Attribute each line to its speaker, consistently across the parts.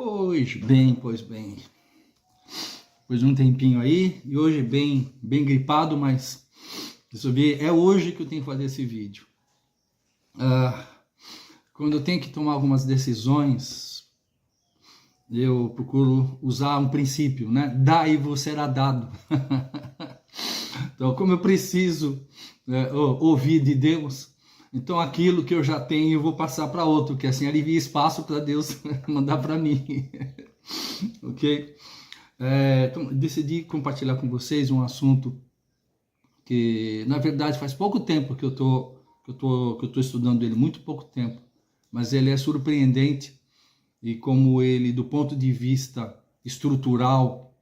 Speaker 1: Pois bem. Depois de um tempinho aí, e hoje bem gripado, mas resolvi, é hoje que eu tenho que fazer esse vídeo. Quando eu tenho que tomar algumas decisões, eu procuro usar um princípio, né? Dá e vos será dado. Então, como eu preciso ouvir de Deus, então aquilo que eu já tenho eu vou passar para outro, que assim alivia espaço para Deus mandar para mim. Ok? Então, decidi compartilhar com vocês um assunto que, na verdade, faz pouco tempo que eu tô estudando ele, muito pouco tempo, mas ele é surpreendente e como ele, do ponto de vista estrutural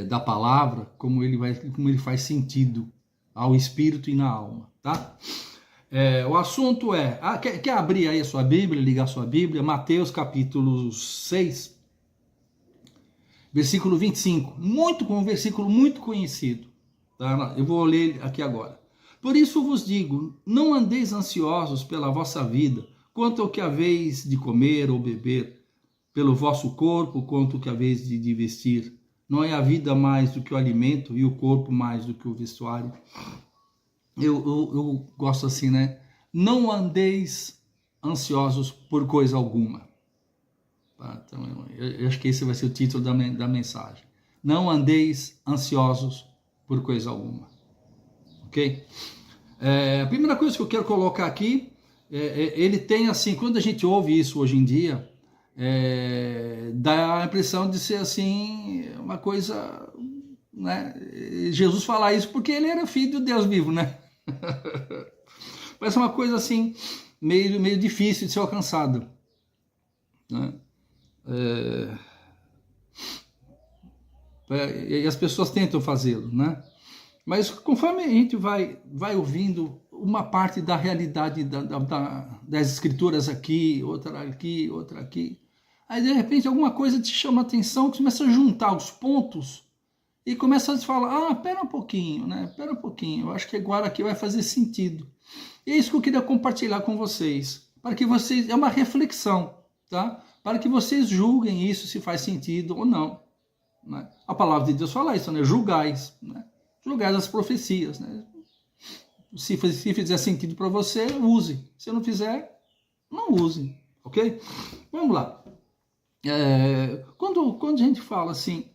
Speaker 1: da palavra, como ele faz sentido ao espírito e na alma, tá? O assunto quer abrir aí a sua Bíblia, ligar a sua Bíblia, Mateus capítulo 6, versículo 25, um versículo muito conhecido, tá? Eu vou ler aqui agora. Por isso vos digo, não andeis ansiosos pela vossa vida, quanto ao que haveis de comer ou beber, pelo vosso corpo, quanto ao que haveis de vestir. Não é a vida mais do que o alimento e o corpo mais do que o vestuário? Eu gosto assim, né? Não andeis ansiosos por coisa alguma. Tá? Então, eu acho que esse vai ser o título da mensagem. Não andeis ansiosos por coisa alguma. Ok? A primeira coisa que eu quero colocar aqui, ele tem assim, quando a gente ouve isso hoje em dia, dá a impressão de ser assim, uma coisa, né? Jesus falar isso porque ele era filho de Deus vivo, né? Parece uma coisa assim, meio difícil de ser alcançada, né? E as pessoas tentam fazê-lo, né? Mas conforme a gente vai ouvindo uma parte da realidade das escrituras aqui, outra aqui, aí de repente alguma coisa te chama a atenção, começa a juntar os pontos e começa a falar, pera um pouquinho, né? Pera um pouquinho, eu acho que agora aqui vai fazer sentido. E é isso que eu queria compartilhar com vocês, para que vocês, é uma reflexão, tá? Para que vocês julguem isso, se faz sentido ou não, né? A palavra de Deus fala isso, né? Julgais, né? Julgais as profecias, né? Se fizer sentido para você, use. Se não fizer, não use, ok? Vamos lá. Quando a gente fala assim,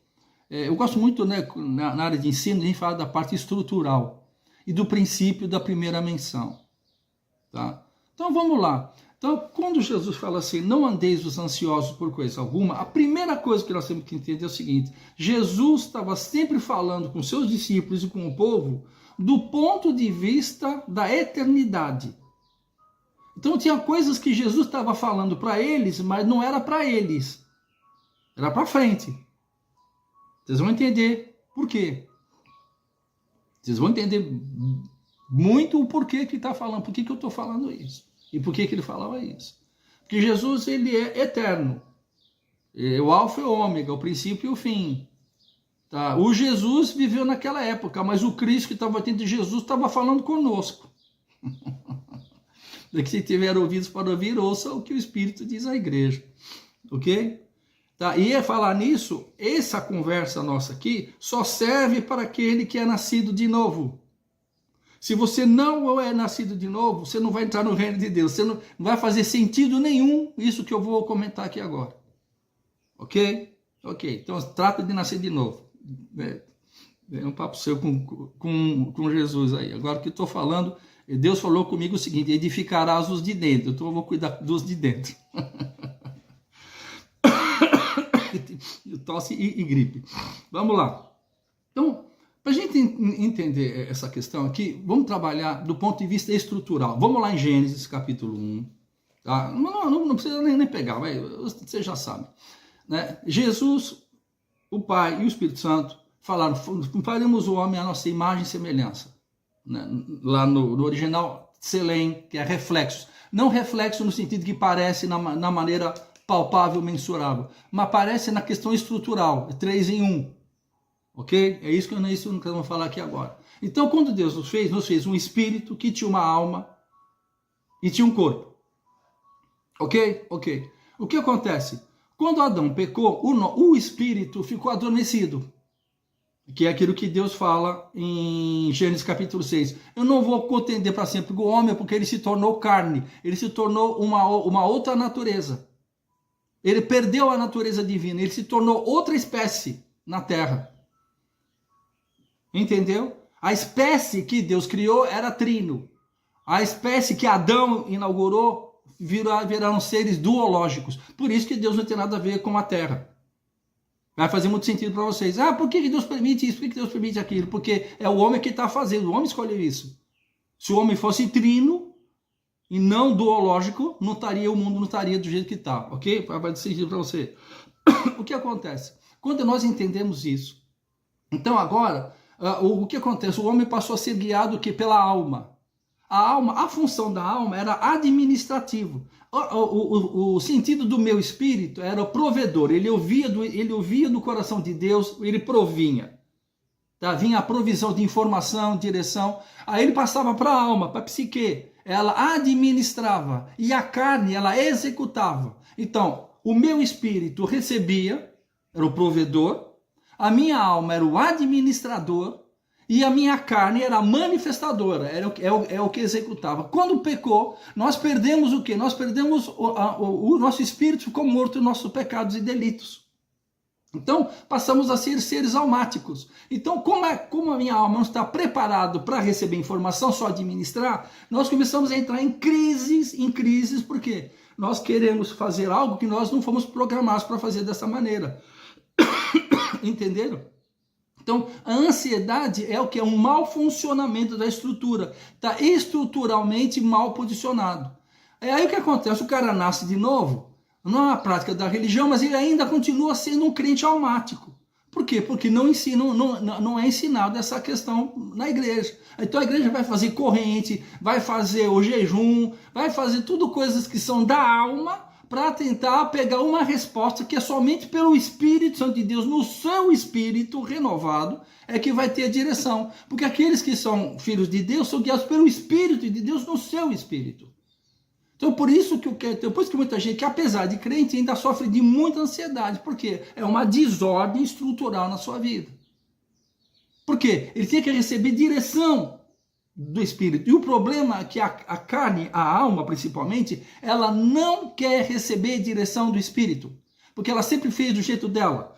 Speaker 1: eu gosto muito, né, na área de ensino, a gente fala da parte estrutural e do princípio da primeira menção, tá? Então vamos lá. Então, quando Jesus fala assim, não andeis os ansiosos por coisa alguma, a primeira coisa que nós temos que entender é o seguinte: Jesus estava sempre falando com seus discípulos e com o povo do ponto de vista da eternidade. Então tinha coisas que Jesus estava falando para eles, mas não era para eles, era para frente. Vocês vão entender por quê. Vocês vão entender muito o porquê que está falando, por que eu estou falando isso. E por que ele falava isso? Porque Jesus, ele é eterno. É o alfa e o ômega, o princípio e o fim. Tá? O Jesus viveu naquela época, mas o Cristo que estava dentro de Jesus estava falando conosco. Daqui, se tiver ouvidos para ouvir, ouça o que o Espírito diz à igreja. Ok? Tá? E é falar nisso, essa conversa nossa aqui só serve para aquele que é nascido de novo. Se você não é nascido de novo, você não vai entrar no reino de Deus. Você não vai fazer sentido nenhum isso que eu vou comentar aqui agora. Ok? Ok. Então, trata de nascer de novo. É um papo seu com Jesus aí. Agora o que eu estou falando, Deus falou comigo o seguinte: edificarás os de dentro. Então eu vou cuidar dos de dentro. Tosse e gripe. Vamos lá. Então, para a gente entender essa questão aqui, vamos trabalhar do ponto de vista estrutural. Vamos lá em Gênesis capítulo 1. Tá? Não precisa nem pegar, você já sabe. Né? Jesus, o Pai e o Espírito Santo falaram: faremos o homem à nossa imagem e semelhança. Né? Lá no original, Selem, que é reflexo. Não reflexo no sentido que parece na maneira palpável, mensurável, mas parece na questão estrutural, 3 em 1. Ok? É isso que nós vamos falar aqui agora. Então, quando Deus nos fez um espírito que tinha uma alma e tinha um corpo. Ok? Ok. O que acontece? Quando Adão pecou, o espírito ficou adormecido, que é aquilo que Deus fala em Gênesis capítulo 6. Eu não vou contender para sempre com o homem, porque ele se tornou carne, ele se tornou uma outra natureza. Ele perdeu a natureza divina, ele se tornou outra espécie na terra. Entendeu? A espécie que Deus criou era trino. A espécie que Adão inaugurou viraram seres duológicos. Por isso que Deus não tem nada a ver com a terra. Vai fazer muito sentido para vocês. Por que Deus permite isso? Por que Deus permite aquilo? Porque é o homem que está fazendo. O homem escolheu isso. Se o homem fosse trino e não duológico, o mundo não estaria do jeito que está. Ok? Vai fazer sentido para você. O que acontece? Quando nós entendemos isso, então agora, o que acontece? O homem passou a ser guiado pela alma. A função da alma era administrativo. O sentido do meu espírito era o provedor. Ele ouvia do coração de Deus, ele provinha. Tá? Vinha a provisão de informação, direção. Aí ele passava para a alma, para a psique. Ela administrava. E a carne, ela executava. Então, o meu espírito recebia, era o provedor. A minha alma era o administrador. E a minha carne era a manifestadora, é o que executava. Quando pecou, nós perdemos o quê? Nós perdemos o nosso espírito, ficou morto em nossos pecados e delitos. Então, passamos a ser seres almáticos. Então, como a minha alma não está preparada para receber informação, só administrar, nós começamos a entrar em crises, por quê? Nós queremos fazer algo que nós não fomos programados para fazer dessa maneira. Entenderam? Então, a ansiedade é o que? É um mau funcionamento da estrutura. Está estruturalmente mal posicionado. Aí o que acontece? O cara nasce de novo, não é uma prática da religião, mas ele ainda continua sendo um crente almático. Por quê? Porque não é ensinado essa questão na igreja. Então a igreja vai fazer corrente, vai fazer o jejum, vai fazer tudo coisas que são da alma, para tentar pegar uma resposta que é somente pelo Espírito Santo de Deus, no seu espírito renovado, é que vai ter a direção. Porque aqueles que são filhos de Deus são guiados pelo Espírito de Deus no seu espírito. Então, por isso depois que muita gente, que apesar de crente, ainda sofre de muita ansiedade. Por quê? É uma desordem estrutural na sua vida. Por quê? Ele tem que receber direção do espírito. E o problema é que a carne, a alma principalmente, ela não quer receber direção do espírito, porque ela sempre fez do jeito dela,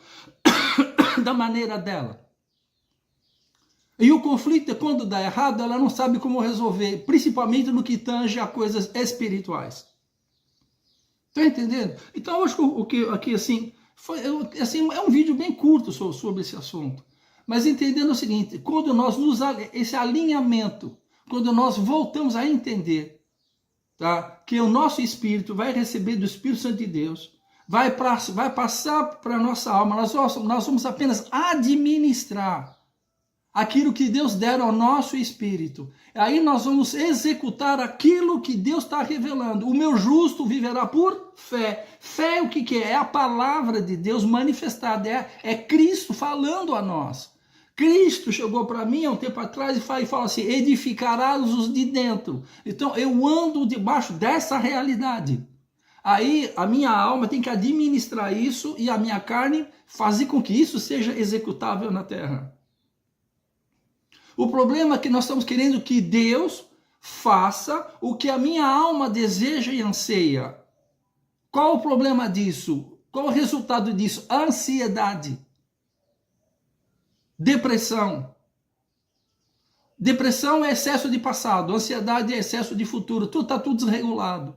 Speaker 1: da maneira dela. E o conflito, quando dá errado, ela não sabe como resolver, principalmente no que tange a coisas espirituais. Tá entendendo? Então, eu acho que aqui assim, é um vídeo bem curto sobre esse assunto. Mas entendendo o seguinte, quando esse alinhamento, quando nós voltamos a entender, tá, que o nosso espírito vai receber do Espírito Santo de Deus, vai passar para a nossa alma, nós vamos apenas administrar aquilo que Deus der ao nosso espírito. Aí nós vamos executar aquilo que Deus está revelando. O meu justo viverá por fé. Fé o que é? É a palavra de Deus manifestada, é Cristo falando a nós. Cristo chegou para mim há um tempo atrás e fala assim, edificarás os de dentro. Então eu ando debaixo dessa realidade. Aí a minha alma tem que administrar isso e a minha carne fazer com que isso seja executável na terra. O problema é que nós estamos querendo que Deus faça o que a minha alma deseja e anseia. Qual o problema disso? Qual o resultado disso? Ansiedade. Depressão. Depressão é excesso de passado, ansiedade é excesso de futuro, está tudo desregulado.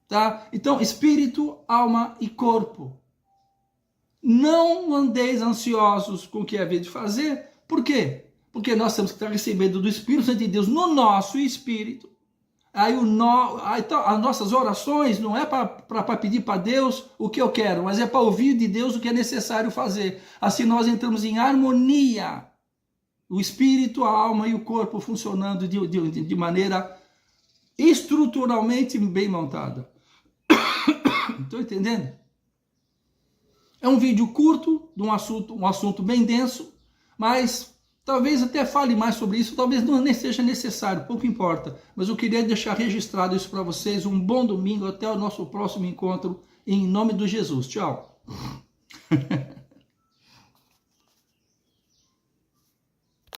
Speaker 1: Tá? Então, espírito, alma e corpo. Não andeis ansiosos com o que é haver de fazer. Por quê? Porque nós temos que estar recebendo do Espírito Santo de Deus no nosso espírito. Então, as nossas orações não é para pedir para Deus o que eu quero, mas é para ouvir de Deus o que é necessário fazer. Assim nós entramos em harmonia. O espírito, a alma e o corpo funcionando de maneira estruturalmente bem montada. Estão entendendo? É um vídeo curto, de um assunto bem denso, mas Talvez até fale mais sobre isso, talvez não nem seja necessário, pouco importa. Mas eu queria deixar registrado isso para vocês. Um bom domingo, até o nosso próximo encontro, em nome de Jesus. Tchau.